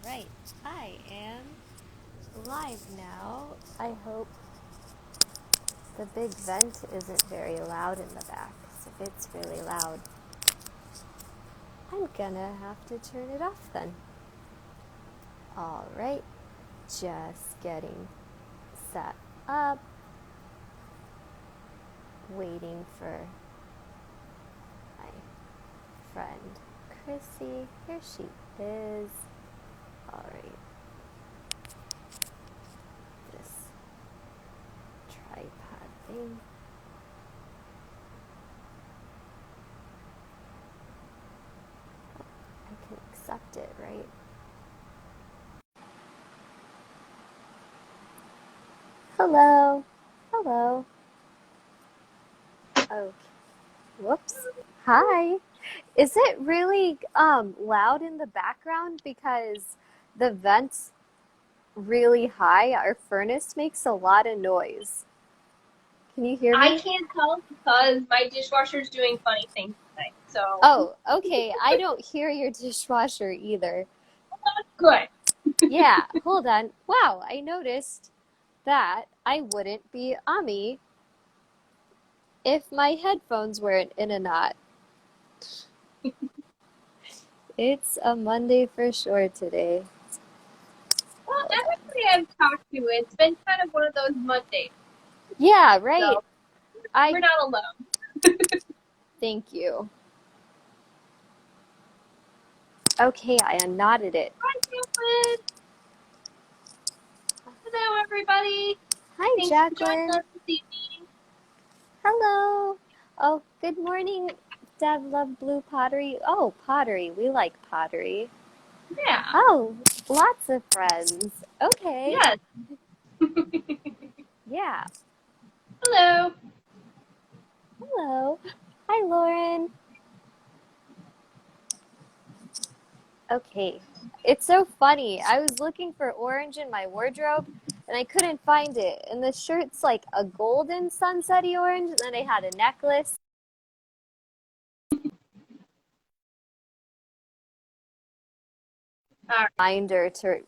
Right, I am live now. I hope the big vent isn't very loud in the back. So if it's really loud, I'm gonna have to turn it off then. All right, just getting set up, waiting for my friend Chrissie. Here she is. All right, this tripod thing. I can accept it, right? Hello. Hello. Okay. Whoops. Hi. Is it really loud in the background because the vent's really high? Our furnace makes a lot of noise. Can you hear I me? can't tell because my dishwasher's doing funny things tonight. So Oh, okay. I don't hear your dishwasher either. good. Yeah, hold on. Wow, I noticed that I wouldn't be Amee if my headphones weren't in a knot. It's a Monday for sure today. Well, Hold on. everybody I've talked to, it's been kind of one of those Mondays. Yeah, right. So I we're not alone. thank you. Okay, I unknotted it. Hi, Jacqueline. Hello, everybody. Hi, Thanks for joining Jacqueline. us this evening. Hello. Oh, good morning, Deb Love Blue Pottery. Oh, pottery. We like pottery. Yeah. Oh, lots of friends. Okay. Yes. Yeah. Hello. Hello. Hi, Lauren. Okay. It's so funny. I was looking for orange in my wardrobe and I couldn't find it. And the shirt's like a golden sunsetty orange. And then I had a necklace. All right. Reminder to,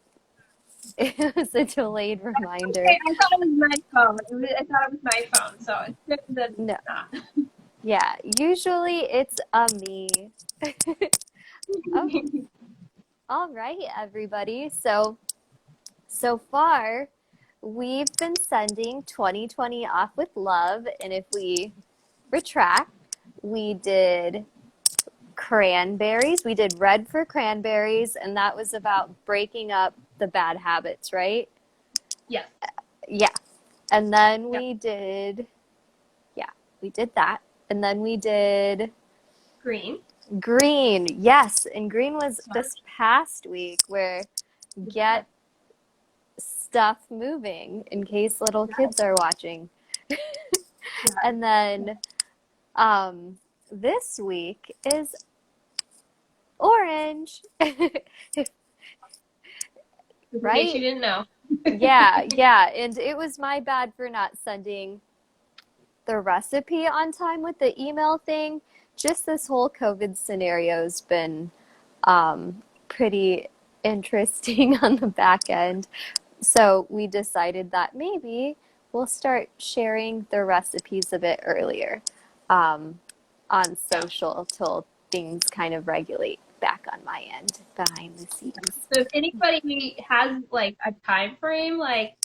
it was a delayed reminder. Okay, I thought it was my phone. I thought it was my phone, so it's good that No. it's not. Yeah, usually it's a me. Oh, all right, everybody. So far, we've been sending 2020 off with love. And if we retract, we did cranberries. We did red for cranberries, and that was about breaking up the bad habits, right? Yes. Yeah. And then Yep. yeah, we did that. And then we did Green. green. Yes. And green was Smart. this past week where Yeah. get stuff moving in case little Yes. kids are watching. Yes. And then um, this week is orange, Just in case you right? didn't know. Yeah, yeah. And it was my bad for not sending the recipe on time with the email thing. Just this whole COVID scenario's been pretty interesting on the back end. So we decided that maybe we'll start sharing the recipes a bit earlier on Yeah. social till things kind of regulate back on my end behind the scenes. So if anybody has like a time frame, like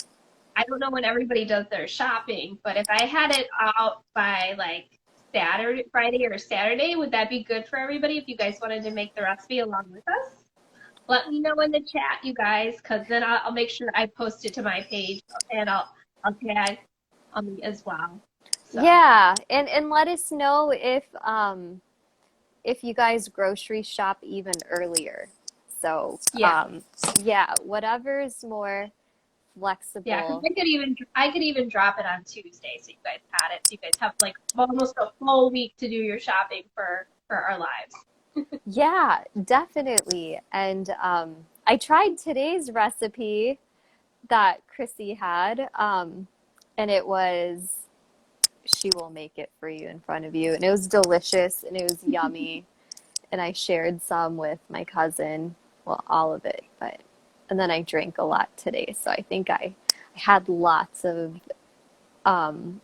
I don't know when everybody does their shopping, but if I had it out by like Saturday, Friday or Saturday, would that be good for everybody if you guys wanted to make the recipe along with us? Let me know in the chat, you guys, because then I'll make sure I post it to my page and I'll tag me as well. So Yeah, and let us know if you guys grocery shop even earlier. So, yeah, yeah, whatever is more yeah, because flexible. I could even drop it on Tuesday, so you guys had it. So you guys have like almost a full week to do your shopping for our lives. Yeah, definitely. And I tried today's recipe that Chrissy had, and it was, she will make it for you in front of you. And it was delicious and it was yummy. And I shared some with my cousin. Well, all of it, but. and then I drank a lot today. So I think I had lots of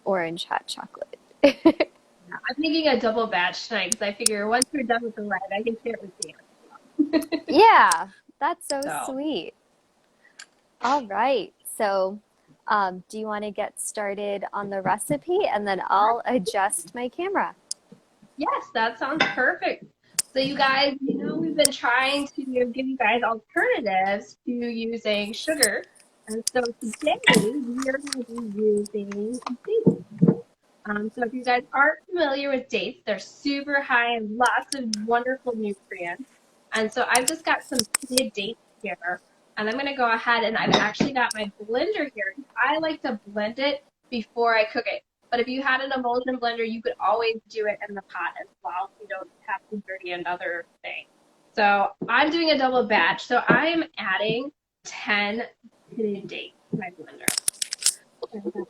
orange hot chocolate. I'm making a double batch tonight because I figure once we're done with the red, I can share it with Dan. Yeah, that's so So, sweet. All right. So, do you want to get started on the recipe and then I'll adjust my camera? yes, that sounds perfect. So, you guys, we've been trying to give you guys alternatives to using sugar. And so today we are going to be using dates. So if you guys aren't familiar with dates, they're super high in lots of wonderful nutrients. And so I've just got some pitted dates here. And I'm going to go ahead and I've actually got my blender here. I like to blend it before I cook it. But if you had an emulsion blender, you could always do it in the pot as well. You don't have to dirty another thing. So I'm doing a double batch. So I'm adding 10 pitted dates to my blender.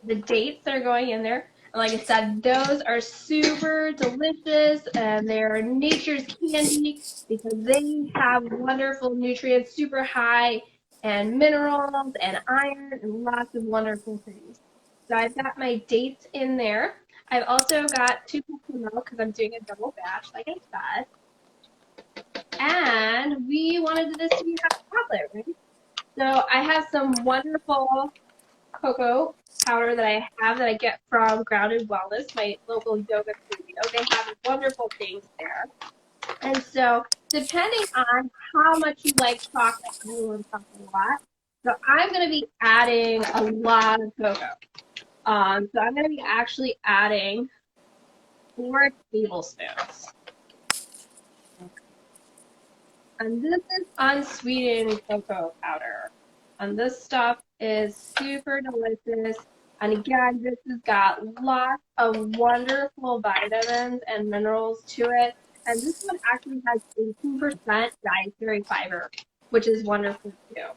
The dates that are going in there. And like I said, those are super delicious and they're nature's candy because they have wonderful nutrients, super high and minerals and iron and lots of wonderful things. So I've got my dates in there. I've also got 2 cups of milk because I'm doing a double batch, like I said. And we wanted this to be hot chocolate, right? So I have some wonderful cocoa powder that I get from Grounded Wellness, my local yoga studio. They have wonderful things there. And so depending on how much you like chocolate, I love chocolate a lot. So I'm going to be adding a lot of cocoa. So I'm going to be actually adding 4 tablespoons. And this is unsweetened cocoa powder. And this stuff is super delicious. And again, this has got lots of wonderful vitamins and minerals to it. And this one actually has 18% dietary fiber, which is wonderful too.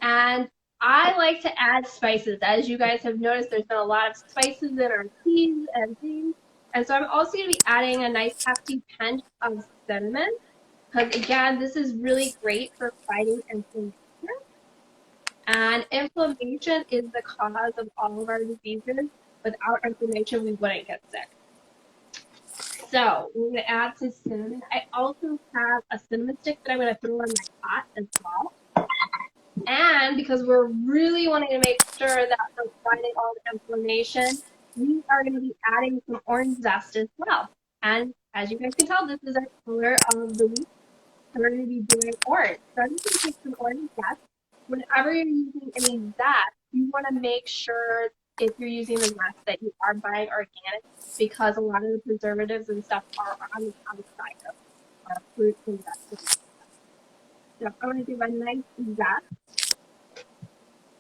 And I like to add spices. As you guys have noticed, there's been a lot of spices in our teas and things. And so I'm also going to be adding a nice hefty pinch of cinnamon. Because again, this is really great for fighting inflammation. And inflammation is the cause of all of our diseases. Without inflammation, we wouldn't get sick. So we're going to add some cinnamon. I also have a cinnamon stick that I'm going to throw in my pot as well. And because we're really wanting to make sure that we're fighting all the inflammation, we are going to be adding some orange zest as well. And as you guys can tell, this is our color of the week. We're going to be doing orange. So I'm just going to take some orange zest. Whenever you're using any zest, you want to make sure if you're using the zest that you are buying organic because a lot of the preservatives and stuff are on the outside of our fruits and vegetables. So I'm going to do a nice zest.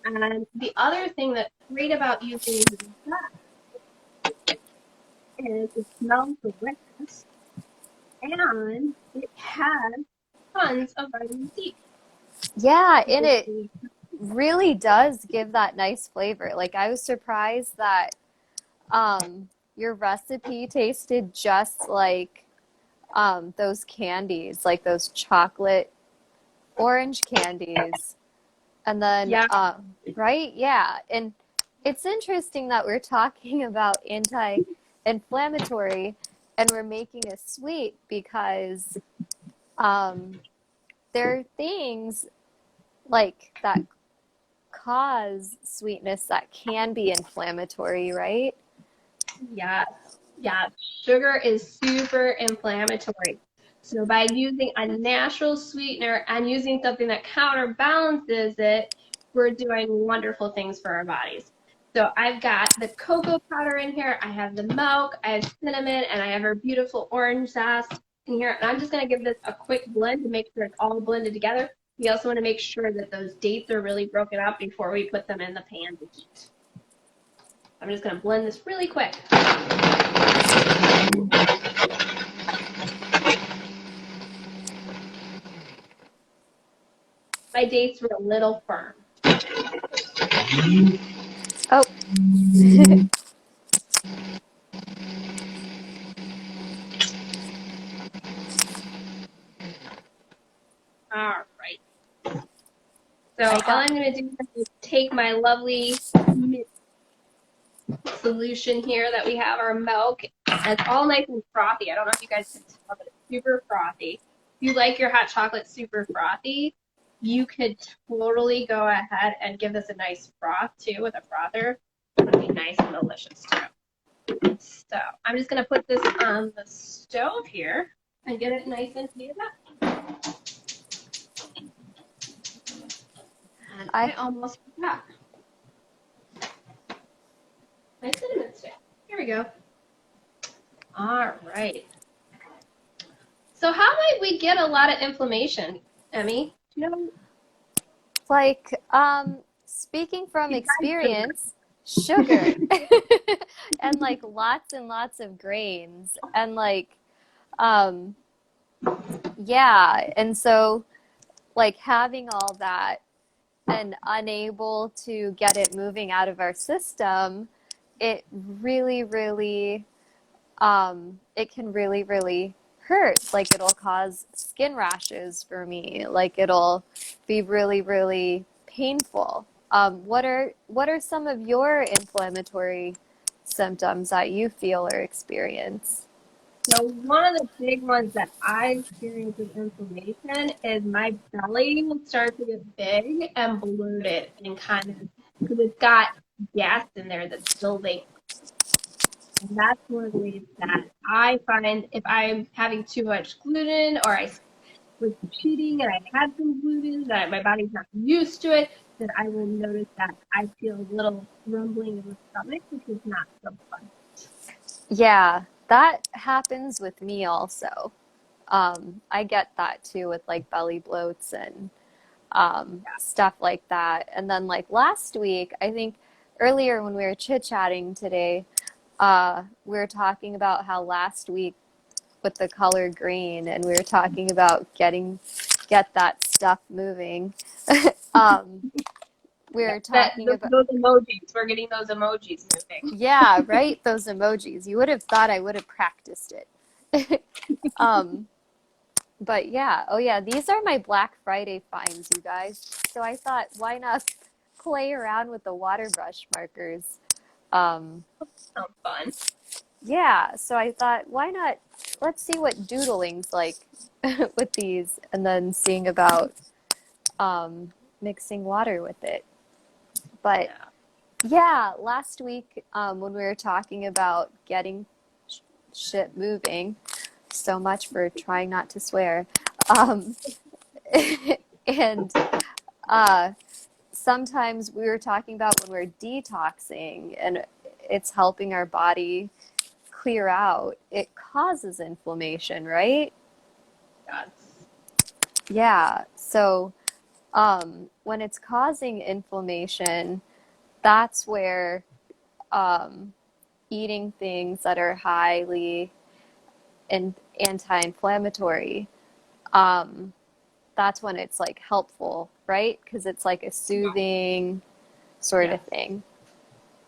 And the other thing that's great about using zest is it smells delicious and it has tons of vitamin C. Yeah, and it really does give that nice flavor. Like I was surprised that your recipe tasted just like those candies, like those chocolate orange candies. And then Yeah. right? Yeah. And it's interesting that we're talking about anti-inflammatory and we're making a sweet because there are things like that cause sweetness that can be inflammatory, right? Yes, yeah. Sugar is super inflammatory. So by using a natural sweetener and using something that counterbalances it, we're doing wonderful things for our bodies. So I've got the cocoa powder in here, I have the milk, I have cinnamon, and I have our beautiful orange zest in here. And I'm just going to give this a quick blend to make sure it's all blended together. We also want to make sure that those dates are really broken up before we put them in the pan to heat. I'm just going to blend this really quick. My dates were a little firm. Oh. All right. So I all got I'm going to do is take my lovely solution here that we have, our milk, and it's all nice and frothy. I don't know if you guys can tell, but it's super frothy. If you like your hot chocolate super frothy, you could totally go ahead and give this a nice froth too with a frother. It would be nice and delicious too. So I'm just gonna put this on the stove here and get it nice and heated up. And I almost forgot my cinnamon stick. Here we go. All right. So how might we get a lot of inflammation, Emmy? Do you know? like speaking from Besides experience, sugar and like lots and lots of grains and like um yeah, and so like having all that and unable to get it moving out of our system, it really, really, it can really, really hurt. Like it'll cause skin rashes for me. Like it'll be really, really painful. What are some of your inflammatory symptoms that you feel or experience? so one of the big ones that I experience with inflammation is my belly will start to get big and bloated and kind of because it's got gas in there that's building. And that's one of the ways that I find if I'm having too much gluten or I was cheating and I had some gluten that my body's not used to it, then I will notice that I feel a little rumbling in the stomach, which is not so fun. Yeah, that happens with me also. I get that too with like belly bloats and stuff like that. And then like last week, I think earlier when we were chit-chatting today, we were talking about how last week with the color green, and we were talking about get that stuff moving. um, we Yeah, were talking about those emojis, we're getting those emojis moving. yeah, right? Those emojis. You would have thought I would have practiced it. um, but yeah, oh yeah, these are my Black Friday finds, you guys. So I thought, why not play around with the water brush markers? Um, Sounds fun. yeah, so I thought, why not? Let's see what doodling's like with these, and then seeing about mixing water with it. But Yeah. yeah, last week when we were talking about getting shit moving, so much for trying not to swear. Um, and uh, sometimes we were talking about when we're detoxing and it's helping our body clear out, it causes inflammation, right? Yes. Yeah. So when it's causing inflammation, that's where um, eating things that are highly anti-inflammatory, um, that's when it's like helpful, right? Because it's like a soothing sort of Yes. thing.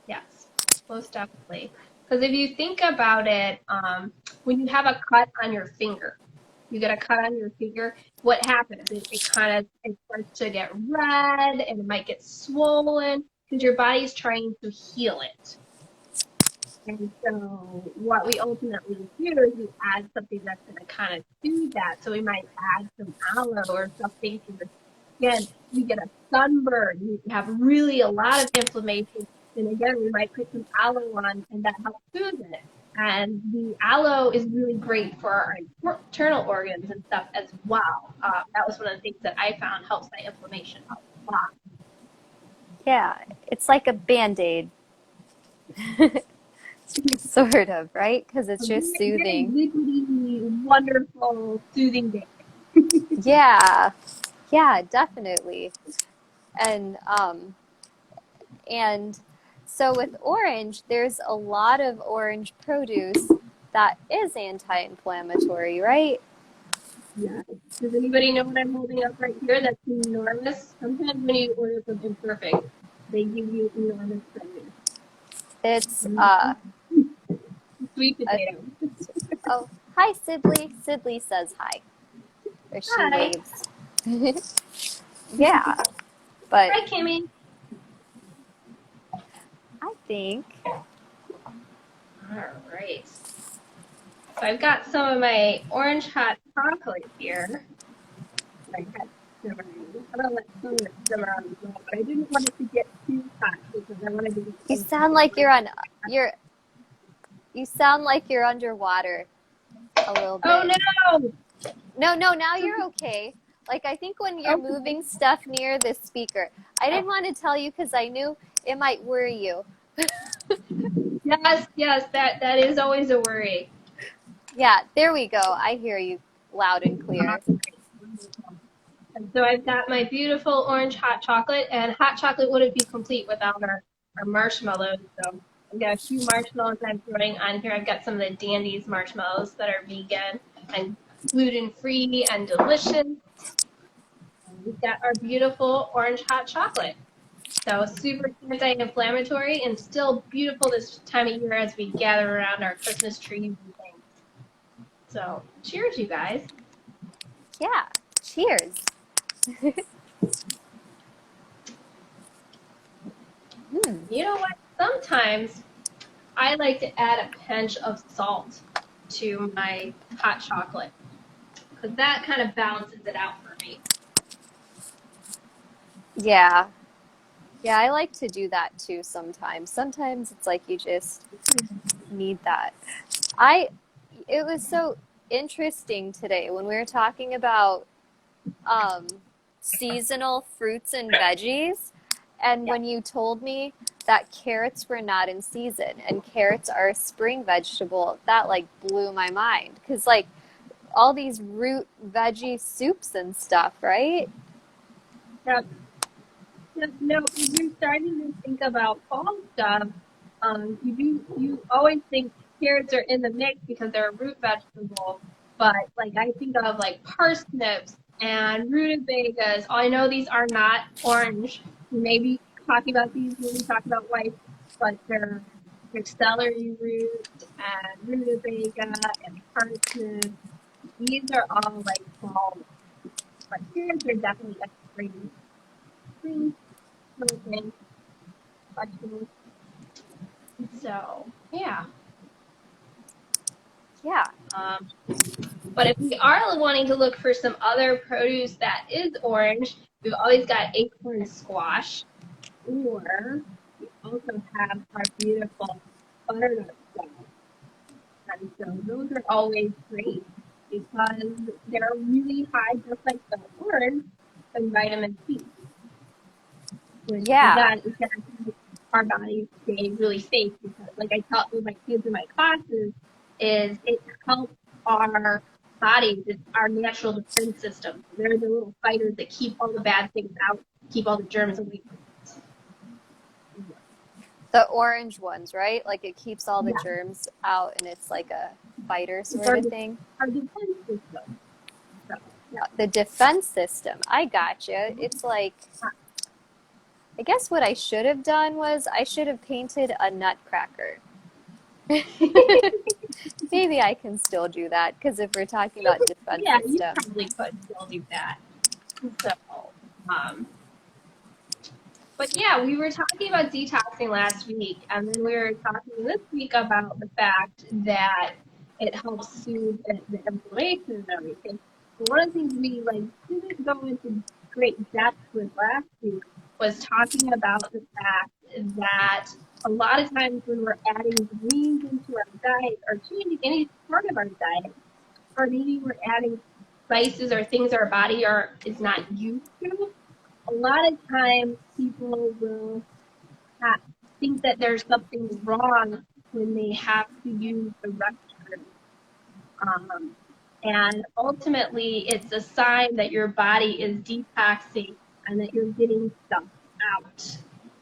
Yes. Most definitely. Because if you think about it, when you have a cut on your finger, you get a cut on your finger, what happens? It kind of it starts to get red and it might get swollen because your body's trying to heal it. And so what we ultimately do is we add something that's going to kind of do that. So we might add some aloe or something to the skin. You get a sunburn, you have really a lot of inflammation. And again, we might put some aloe on and that helps soothe it. And the aloe is really great for our internal organs and stuff as well. That was one of the things that I found helps my inflammation a lot. Yeah, it's like a band-aid, sort of, right? Because it's A just very, very soothing. liquidy, wonderful, soothing day. Yeah, yeah, definitely. And and so with orange, there's a lot of orange produce that is anti-inflammatory, right? Yeah. Does anybody know what I'm holding up right here? That's enormous. Sometimes when you order from Imperfect, they give you enormous produce. It's Sweet a, potato. oh, hi Sidley. Sidley says hi, or she Hi. waves. Yeah. But Right, Kimmy? I think, All right. So I've got some of my orange hot chocolate here. I had simmering. I'm gonna let some of it simmer on as well, but I didn't want it to get too hot because I wanted to get you some sound like you're on you're you sound like you're underwater a little Oh bit. no! No, no, now you're okay. Like I think when you're Okay. moving stuff near the speaker. I didn't want to tell you because I knew it might worry you. Yes, yes, that is always a worry. Yeah, there we go. I hear you loud and clear. Wonderful. And so I've got my beautiful orange hot chocolate, and hot chocolate wouldn't be complete without our marshmallows. So I've got a few marshmallows I'm throwing on here. I've got some of the Dandy's marshmallows that are vegan and gluten-free and delicious. And we've got our beautiful orange hot chocolate. So super anti-inflammatory and still beautiful this time of year as we gather around our Christmas trees and things. So cheers, you guys. Yeah. Cheers. Hmm. You know what? Sometimes I like to add a pinch of salt to my hot chocolate because that kind of balances it out for me. Yeah. Yeah, I like to do that too sometimes. Sometimes it's like you just need that. I it was so interesting today when we were talking about um, seasonal fruits and veggies. And Yeah. when you told me that carrots were not in season and carrots are a spring vegetable, that like blew my mind. Because like all these root veggie soups and stuff, right? Yeah. No, if you're starting to think about fall stuff, you always think carrots are in the mix because they're a root vegetable, but like I think of like parsnips and rutabagas. I know these are not orange. We may be talking about these when we talk about white, but they're celery root and rutabaga and parsnips. These are all like fall, but carrots are definitely a spring little thing. Vegetables. So yeah. Yeah. Um, but if we are wanting to look for some other produce that is orange, we've always got acorn squash, or we also have our beautiful butternut squash. And so those are always great because they're really high, just like the orange, in vitamin C, which Yeah. again is going to keep our bodies stay really safe because, like I taught with my kids in my classes, is it helps our bodies, it's our natural defense system. They're the little fighters that keep all the bad things out, keep all the germs away from us. The orange ones, right? Like it keeps all the Yeah, germs out and it's like a fighter it's sort of thing. our defense system. So, yeah. The defense system. I gotcha. It's like, I guess what I should have done was I should have painted a nutcracker. Maybe I can still do that because if we're talking about defense Yeah, you system. probably could still do that. So, um, but yeah, we were talking about detoxing last week, and then we were talking this week about the fact that it helps soothe the inflammation and everything. But one of the things we like didn't go into great depth with last week was talking about the fact that a lot of times when we're adding greens into our diet or changing any part of our diet, or maybe we're adding spices or things our body is not used to, a lot of times people will have, think that there's something wrong when they have to use the restroom. Um, and ultimately, it's a sign that your body is detoxing and that you're getting stuff out.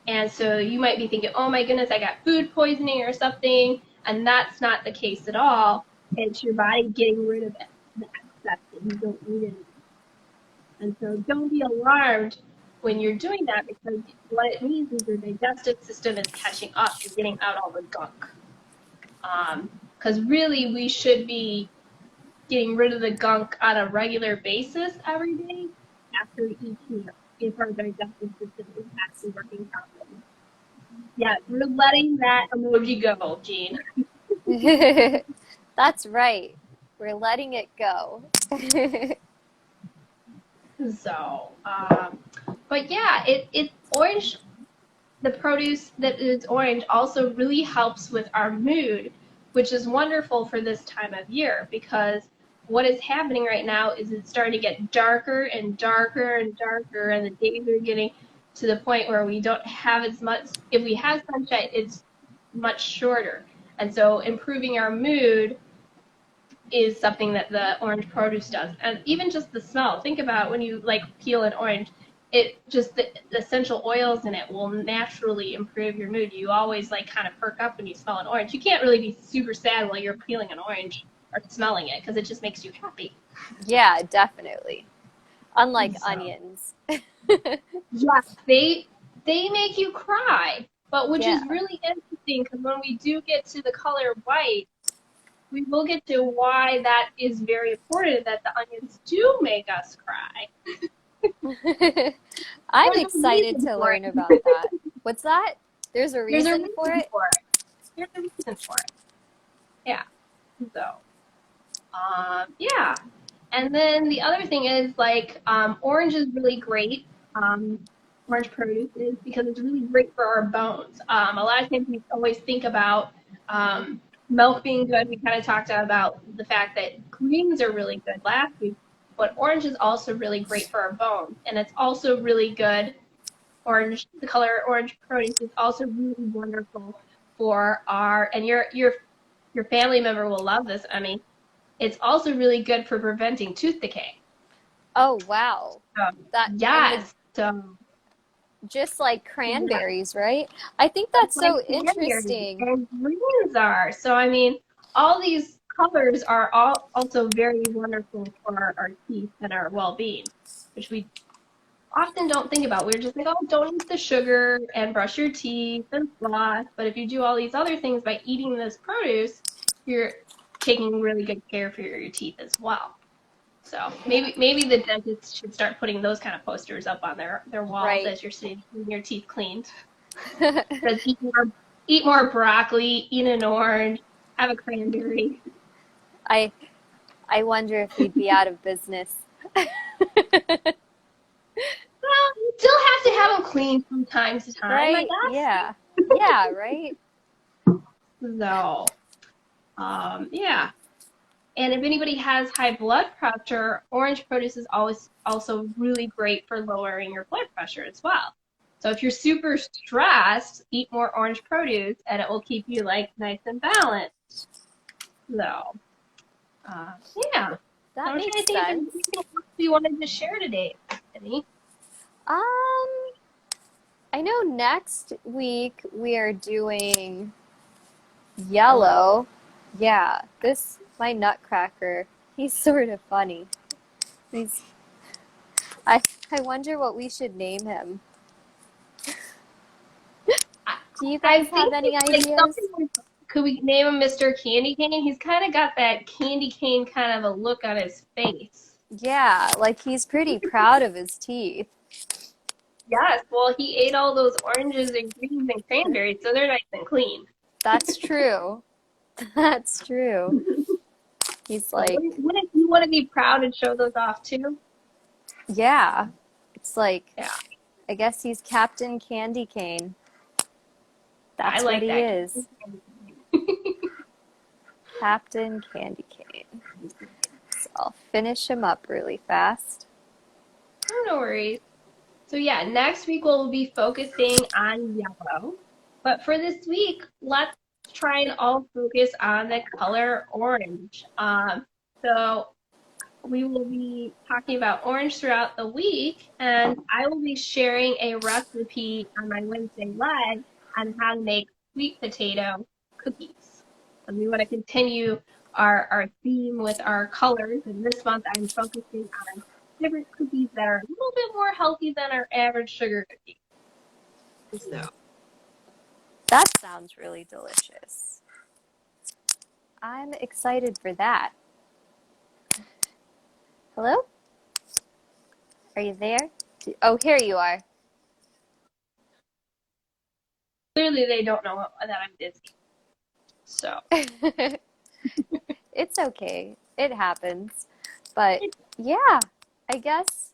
And so you might be thinking, oh my goodness, I got food poisoning or something. And that's not the case at all. It's your body getting rid of the excess that you don't need anymore. And so don't be alarmed when you're doing that because what it means is your digestive system is catching up. You're getting out all the gunk. Because really, we should be getting rid of the gunk on a regular basis every day after each meal if our digestive system is actually working properly. Yeah, we're letting that emoji go, Jean. That's right. We're letting it go. So, but yeah, it orange. The produce that is orange also really helps with our mood, which is wonderful for this time of year because what is happening right now is it's starting to get darker and darker and darker, and the days are getting to the point where we don't have as much. If we have sunshine, it's much shorter, and so improving our mood is something that the orange produce does. And even just the smell, think about when you like peel an orange, it just the essential oils in it will naturally improve your mood. You always like kind of perk up when you smell an orange. You can't really be super sad while you're peeling an orange or smelling it because it just makes you happy. Yeah, definitely. Unlike So, onions. yeah, they make you cry, but which Yeah. is really interesting because when we do get to the color white, we will get to why that is very important that the onions do make us cry. I'm There's a excited reason to for learn it. about that. What's that? There's a There's a reason for reason it? for it. There's a reason for it. Yeah. So, yeah. And then the other thing is like orange is really great. Orange produce is because it's really great for our bones. A lot of times we always think about milk being good. We kind of talked about the fact that greens are really good last week, but orange is also really great for our bones, and it's also really good. Orange, the color orange produce is also really wonderful for our, and your family member will love this, Emmy. It's also really good for preventing tooth decay. Oh, wow. That and the Yes. So just like yeah, cranberries, right? I think just that's like so cranberries interesting. and greens are. So I mean, all these colors are all also very wonderful for our teeth and our well-being, which we often don't think about. We're just like, oh, don't eat the sugar and brush your teeth and floss. But if you do all these other things by eating this produce, you're taking really good care for your teeth as well. So Yeah. maybe the dentists should start putting those kind of posters up on their walls Right. as you're sitting getting your teeth cleaned. It says eat more broccoli, eat an orange, have a cranberry. I I wonder if we'd be out of business. Well, you still have to have them clean from time to time, I Right? guess. Yeah. Yeah, right? So, yeah. And if anybody has high blood pressure, orange produce is always also really great for lowering your blood pressure as well. So if you're super stressed, eat more orange produce and it will keep you like nice and balanced. So, uh, yeah. That I'm trying to makes think if there's sense. anything else we wanted to share today, Annie. Um, I know next week we are doing yellow. Yeah, this my nutcracker. He's sort of funny. He's I I wonder what we should name him. I, Do you I guys have think any it's like ideas? something like, could we name him Mr. Candy Cane? He's kind of got that candy cane kind of a look on his face. Yeah, like he's pretty proud of his teeth. Yes, well, he ate all those oranges and greens and cranberries, so they're nice and clean. That's true. That's true. He's So like, wouldn't you want to be proud and show those off too? yeah. It's like, Yeah, I guess he's Captain Candy Cane. I That's what like he that. is. Captain Candy Cane. So I'll finish him up really fast. Oh, no worries. So yeah, next week we'll be focusing on yellow. But for this week, let's try and all focus on the color orange. So we will be talking about orange throughout the week, and I will be sharing a recipe on my Wednesday live on how to make sweet potato cookies. And we want to continue our theme with our colors, and this month I'm focusing on different cookies that are a little bit more healthy than our average sugar cookie. So, That sounds really delicious. I'm excited for that. Hello? Are you there? Oh, here you are. Clearly, they don't know that I'm busy. So, It's okay. It happens. But yeah, I guess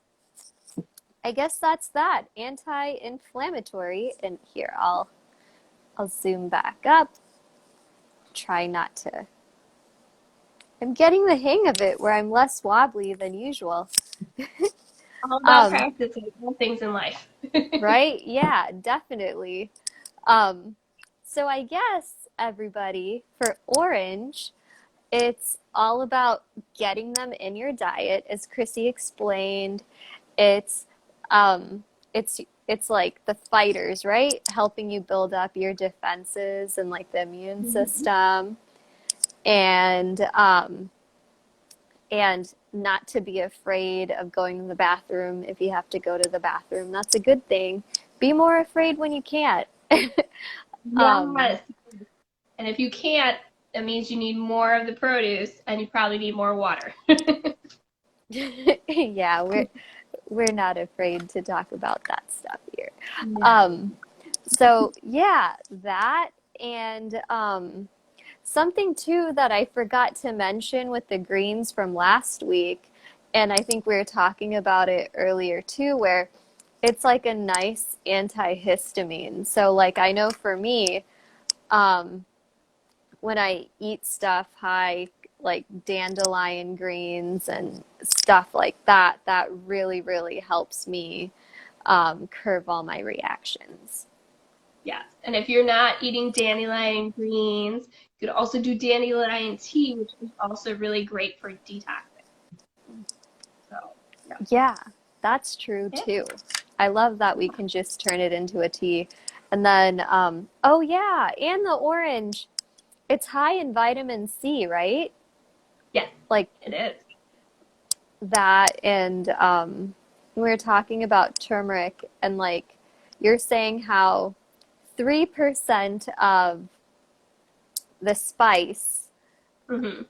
I guess that's that. Anti-inflammatory. And here I'll zoom back up. Try not to. I'm getting the hang of it where I'm less wobbly than usual. all about Um, practicing all things in life. right? Yeah, definitely. Um, so I guess everybody for orange, it's all about getting them in your diet, as Chrissy explained. It's um, it's like the fighters, right? Helping you build up your defenses and like the immune system, and and not to be afraid of going to the bathroom if you have to go to the bathroom. That's a good thing. Be more afraid when you can't. um, Yes. And if you can't, that means you need more of the produce and you probably need more water. yeah, we're not afraid to talk about that stuff here. Yeah. Um, so yeah, that and something too that I forgot to mention with the greens from last week, and I think we were talking about it earlier too, where it's like a nice antihistamine. So like I know for me, um, when I eat stuff high like dandelion greens and stuff like that, that really, really helps me curb all my reactions. Yes. And if you're not eating dandelion greens, you could also do dandelion tea, which is also really great for detoxing. So, yeah. Yeah, that's true Yeah. too. I love that we can just turn it into a tea. And then, oh yeah, and the orange, it's high in vitamin C, right? Yes, Like it is. that. And we were talking about turmeric, and like you're saying how 3% of the spice, Hmm.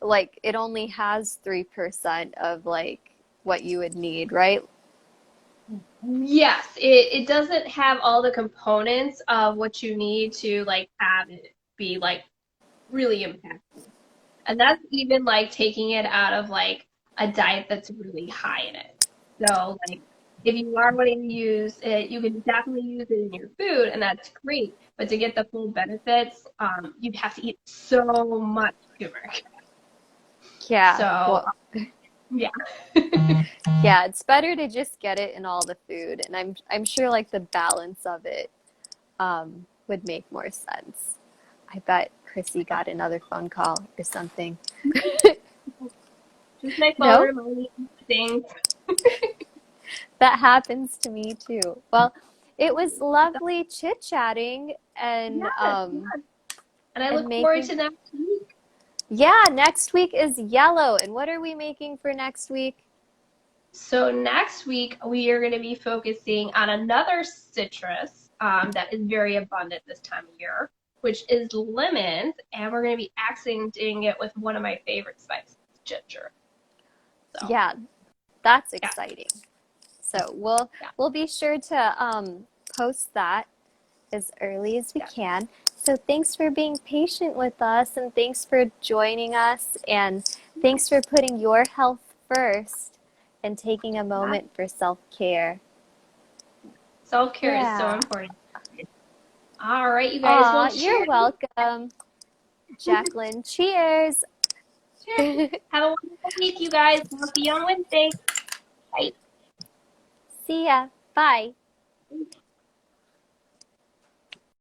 like it only has 3% of like what you would need, right? Yes, it doesn't have all the components of what you need to like have it be like really impactful. And that's even like taking it out of like a diet that's really high in it. So like if you are wanting to use it, you can definitely use it in your food, and that's great. But to get the full benefits, you'd have to eat so much turmeric. Yeah. So Well, yeah. yeah, it's better to just get it in all the food, and I'm sure like the balance of it would make more sense. I bet Chrissy got another phone call or something. Just my phone No, reminding me of things. that happens to me too. Well, it was lovely chit-chatting and Yes, yes. And I and look forward making. to next week. Yeah, next week is yellow. And what are we making for next week? So next week we are going to be focusing on another citrus that is very abundant this time of year, which is lemons, and we're going to be accenting it with one of my favorite spices, ginger. So Yeah, that's yeah, exciting. So we'll yeah, we'll be sure to post that as early as we yeah. can. So thanks for being patient with us, and thanks for joining us, and thanks for putting your health first and taking a Yeah. moment for self-care. Self-care is so Yeah. important. All right, you guys. Well, Aw, you're cheers. welcome, Jacqueline. Cheers. Cheers. Have a wonderful week, you guys. We'll see you on Wednesday. Bye. See ya. Bye.